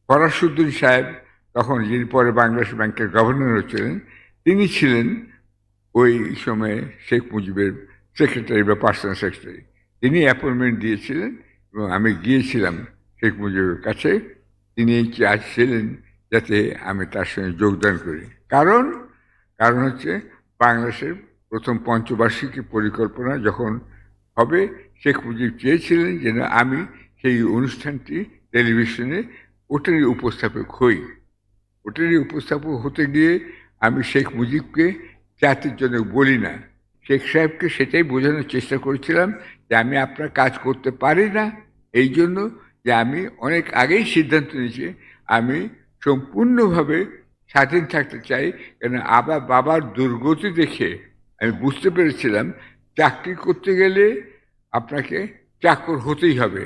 ফরাসউদ্দিন সাহেব, তখন যিনি পরে বাংলাদেশ ব্যাংকের গভর্নর ছিলেন, তিনি ছিলেন ওই সময়ে শেখ মুজিবের সেক্রেটারি বা পার্সোনাল সেক্রেটারি। তিনি অ্যাপয়েন্টমেন্ট দিয়েছিলেন এবং আমি গিয়েছিলাম শেখ মুজিবের কাছে। তিনি চাইছিলেন যাতে আমি তার সঙ্গে যোগদান করি। কারণ হচ্ছে বাংলাদেশের প্রথম পঞ্চবার্ষিকী পরিকল্পনা যখন হবে, শেখ মুজিব চেয়েছিলেন যেন আমি সেই অনুষ্ঠানটি টেলিভিশনে ওটারই উপস্থাপক হই। ওটারই উপস্থাপক হতে গিয়ে আমি শেখ মুজিবকে জাতির জন্য বলি না, শেখ সাহেবকে সেটাই বোঝানোর চেষ্টা করেছিলাম যে আমি আপনার কাজ করতে পারি না, এই জন্য যে আমি অনেক আগেই সিদ্ধান্ত নিয়েছি আমি সম্পূর্ণভাবে স্বাধীন থাকতে চাই। কেন আবার বাবার দুর্গতি দেখে আমি বুঝতে পেরেছিলাম চাকরি করতে গেলে আপনাকে চাকর হতেই হবে।